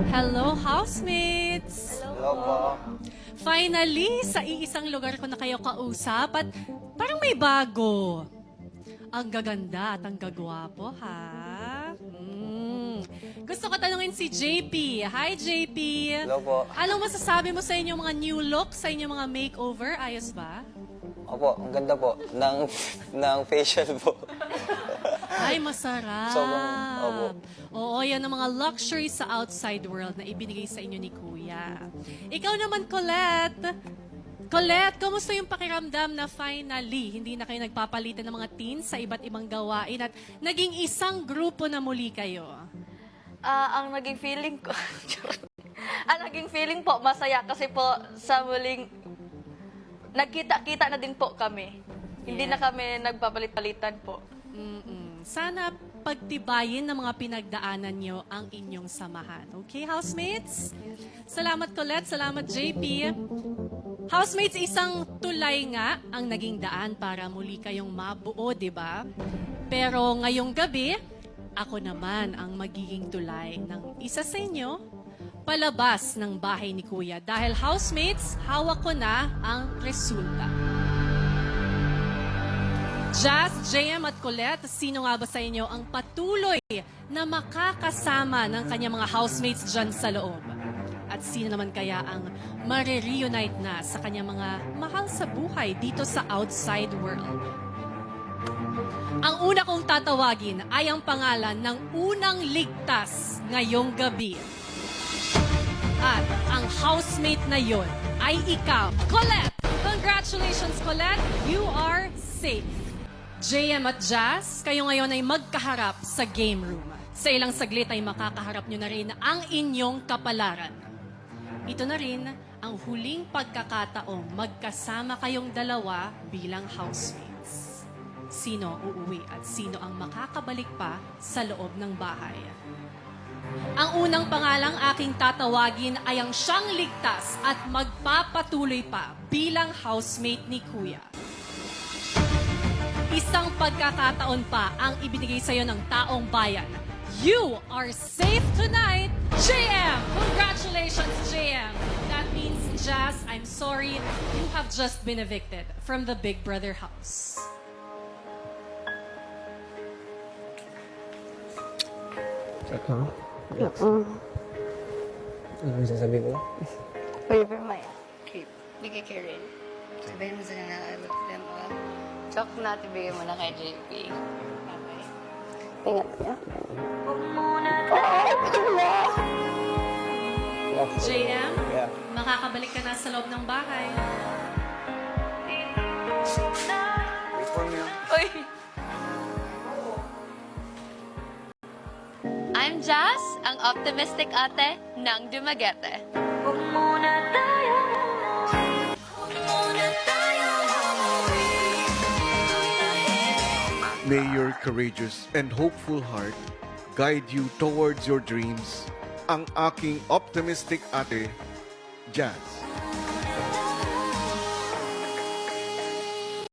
Hello, housemates! Hello po. Finally, sa iisang lugar ko na kayo kausap at parang may bago. Ang gaganda at ang gagwapo, ha? Gusto ko tanungin si JP. Hi, JP! Hello po. Anong masasabi mo sa inyong mga new look, sa inyong mga makeover? Ayos ba? Opo, ang ganda po. Ng facial po. Ay, masarap. Opo. Oo, yan ang mga luxury sa outside world na ibinigay sa inyo ni Kuya. Ikaw naman, Colette. Colette, kumusta yung pakiramdam na finally hindi na kayo nagpapalitan ng mga teens sa iba't ibang gawain at naging isang grupo na muli kayo? Ang naging feeling ko, ang naging feeling po, masaya kasi po sa muling, nagkita-kita na din po kami. Hindi na kami nagpapalit-palitan po. Sana pagtibayin ng mga pinagdaanan nyo ang inyong samahan. Okay, housemates? Salamat, Colette. Salamat, JP. Housemates, isang tulay nga ang naging daan para muli kayong mabuo, di ba? Pero ngayong gabi, ako naman ang magiging tulay ng isa sa inyo palabas ng bahay ni Kuya. Dahil housemates, hawak ko na ang resulta. Jazz, JM at Colette, sino nga ba sa inyo ang patuloy na makakasama ng kanyang mga housemates dyan sa loob? At sino naman kaya ang marireunite na sa kanyang mga mahal sa buhay dito sa outside world? Ang una kong tatawagin ay ang pangalan ng unang ligtas ngayong gabi. At ang housemate na yon ay ikaw, Colette! Congratulations, Colette! You are safe. JM at Jazz, kayo ngayon ay magkaharap sa game room. Sa ilang saglit ay makakaharap nyo na rin ang inyong kapalaran. Ito na rin ang huling pagkakataong magkasama kayong dalawa bilang housemates. Sino uuwi at sino ang makakabalik pa sa loob ng bahay? Ang unang pangalang aking tatawagin ay ang siyang ligtas at magpapatuloy pa bilang housemate ni Kuya. Isang pagkakataon pa ang ibinigay sa'yo ng taong bayan. You are safe tonight, JM! Congratulations, JM! That means, Jazz, I'm sorry, you have just been evicted from the Big Brother house. Ano? Ano yung sasabihin ko? Wherever my Okay, bigay kay Rin. Sabihin mo sa kanila, I love them all. Chok natin, bigay mo na kay JP. Okay. ingat niya. JM, Yeah. makakabalik ka na sa loob ng bahay. Wait for me. Uy! I'm Jazz, ang optimistic ate ng Dumaguete. May your courageous and hopeful heart guide you towards your dreams. Ang aking optimistic ate, Jazz.